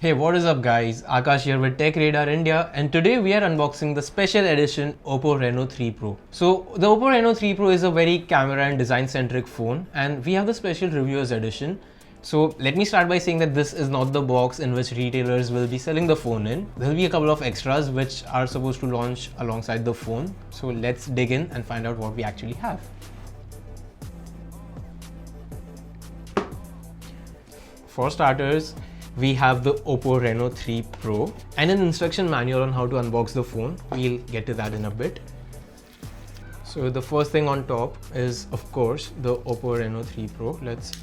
Hey, what is up guys? Aakash here with Tech Radar India, and today we are unboxing the special edition Oppo Reno 3 Pro. So the Oppo Reno 3 Pro is a very camera and design centric phone, and we have the special reviewers edition. So let me start by saying that this is not the box in which retailers will be selling the phone in. There will be a couple of extras which are supposed to launch alongside the phone. So let's dig in and find out what we actually have. For starters, we have the Oppo Reno 3 Pro and an instruction manual on how to unbox the phone. We'll get to that in a bit. So the first thing on top is, of course, the Oppo Reno 3 Pro. Let's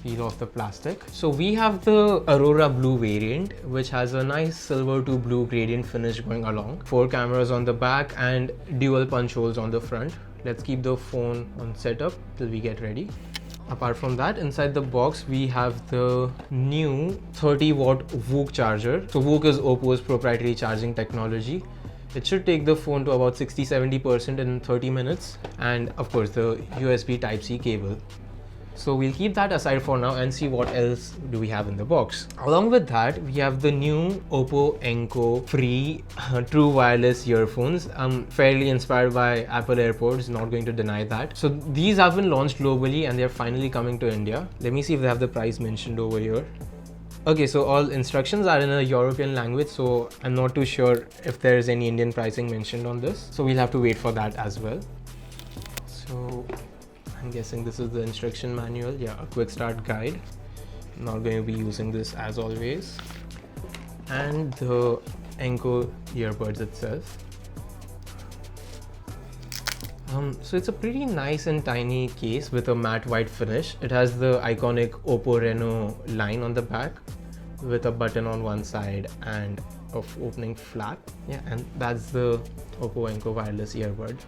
peel off the plastic. So we have the Auroral Blue variant, which has a nice silver to blue gradient finish going along. 4 cameras on the back and dual punch holes on the front. Let's keep the phone on setup till we get ready. Apart from that, inside the box we have the new 30-watt VOOC charger. So VOOC is Oppo's proprietary charging technology. It should take the phone to about 60-70% in 30 minutes, and of course the USB Type-C cable. So we'll keep that aside for now and see what else do we have in the box. Along with that, we have the new Oppo Enco free true wireless earphones. Fairly inspired by Apple AirPods, not going to deny that. So these have been launched globally and they're finally coming to India. Let me see if they have the price mentioned over here. Okay, so all instructions are in a European language, so I'm not too sure if there is any Indian pricing mentioned on this. So we'll have to wait for that as well. So I'm guessing this is the instruction manual. Yeah, a quick start guide. I'm not going to be using this as always. And the Enco earbuds itself. So it's a pretty nice and tiny case with a matte white finish. It has the iconic Oppo Reno line on the back with a button on one side and of opening flap. Yeah, and that's the Oppo Enco wireless earbud.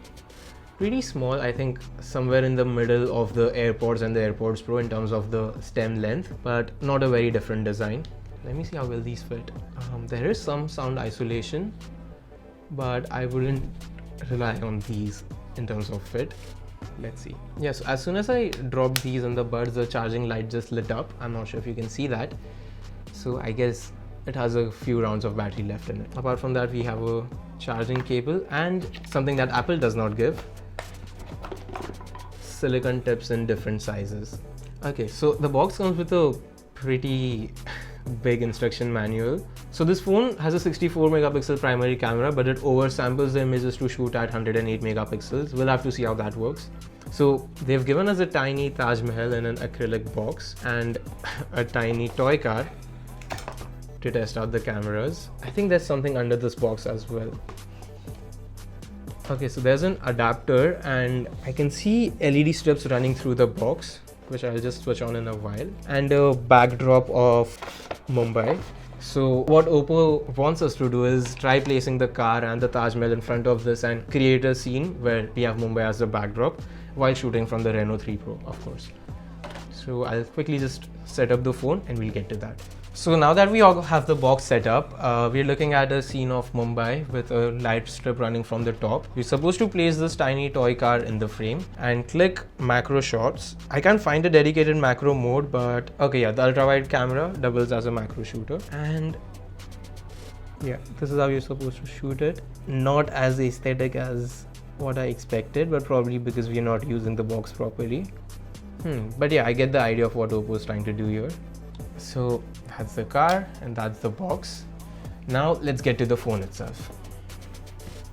Pretty small, I think somewhere in the middle of the AirPods and the AirPods Pro in terms of the stem length, but not a very different design. Let me see how well these fit. There is some sound isolation, but I wouldn't rely on these in terms of fit. Let's see. Yes, as soon as I dropped these in the buds, the charging light just lit up. I'm not sure if you can see that. So I guess it has a few rounds of battery left in it. Apart from that, we have a charging cable and something that Apple does not give: silicone tips in different sizes. Okay, so the box comes with a pretty big instruction manual. So this phone has a 64 megapixel primary camera, but it oversamples the images to shoot at 108 megapixels. We'll have to see how that works. So they've given us a tiny Taj Mahal in an acrylic box and a tiny toy car to test out the cameras. I think there's something under this box as well. Okay, so there's an adapter and I can see LED strips running through the box, which I'll just switch on in a while, and a backdrop of Mumbai. So what Oppo wants us to do is try placing the car and the Taj Mahal in front of this and create a scene where we have Mumbai as the backdrop while shooting from the Reno 3 Pro, of course. So I'll quickly just set up the phone and we'll get to that. So now that we all have the box set up, we're looking at a scene of Mumbai with a light strip running from the top. We're supposed to place this tiny toy car in the frame and click macro shots. I can't find a dedicated macro mode, but okay, yeah, the ultra wide camera doubles as a macro shooter. And yeah, this is how you're supposed to shoot it. Not as aesthetic as what I expected, but probably because we're not using the box properly. But yeah, I get the idea of what Oppo is trying to do here. So that's the car and that's the box. Now let's get to the phone itself.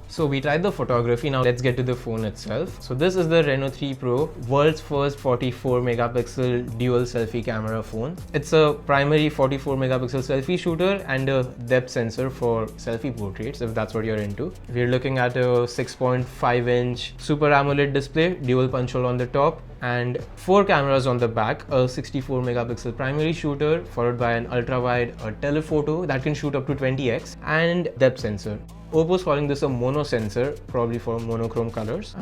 So we tried the photography, now let's get to the phone itself. So this is the Reno 3 Pro, world's first 44 megapixel dual selfie camera phone. It's a primary 44 megapixel selfie shooter and a depth sensor for selfie portraits, if that's what you're into. We're looking at a 6.5 inch Super AMOLED display, dual punch hole on the top, and 4 cameras on the back, a 64 megapixel primary shooter followed by an ultra wide, a telephoto that can shoot up to 20x, and depth sensor. Oppo's calling this a mono sensor, probably for monochrome colors.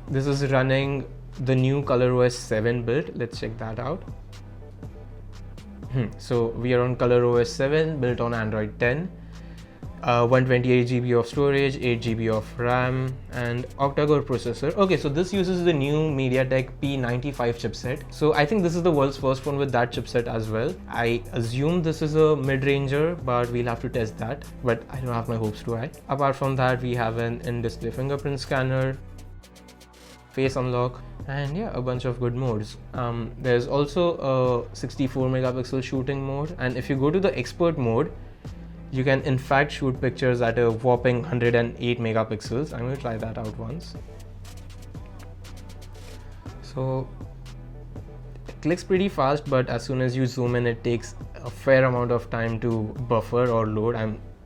This is running the new ColorOS 7 build. Let's check that out. So we are on ColorOS 7 built on Android 10. 128 GB of storage, 8 GB of RAM, and octa-core processor. Okay, so this uses the new MediaTek P95 chipset. So I think this is the world's first phone with that chipset as well. I assume this is a mid-ranger, but we'll have to test that. But I don't have my hopes too high. Apart from that, we have an in-display fingerprint scanner, face unlock, and yeah, a bunch of good modes. There's also a 64 megapixel shooting mode, and if you go to the expert mode, you can in fact shoot pictures at a whopping 108 megapixels. I'm going to try that out once. So it clicks pretty fast, but as soon as you zoom in, it takes a fair amount of time to buffer or load.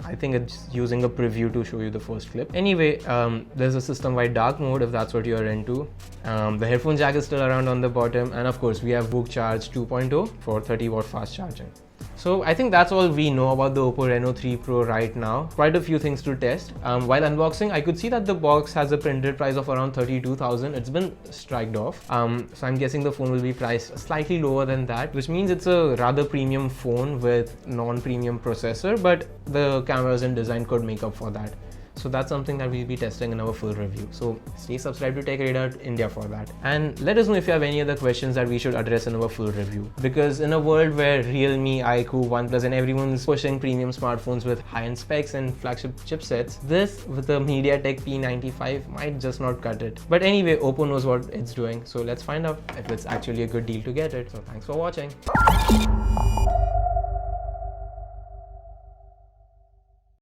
I think it's using a preview to show you the first clip. Anyway, there's a system-wide dark mode if that's what you're into. The headphone jack is still around on the bottom, and of course we have VOOC Charge 2.0 for 30-watt fast charging. So I think that's all we know about the Oppo Reno 3 Pro right now. Quite a few things to test. While unboxing, I could see that the box has a printed price of around 32,000. It's been striked off. So I'm guessing the phone will be priced slightly lower than that, which means it's a rather premium phone with non-premium processor, but the cameras and design could make up for that. So that's something that we'll be testing in our full review. So stay subscribed to Tech Radar India for that. And let us know if you have any other questions that we should address in our full review. Because in a world where Realme, iQOO, OnePlus and everyone's pushing premium smartphones with high-end specs and flagship chipsets, this with the MediaTek P95 might just not cut it. But anyway, Oppo knows what it's doing. So let's find out if it's actually a good deal to get it. So thanks for watching.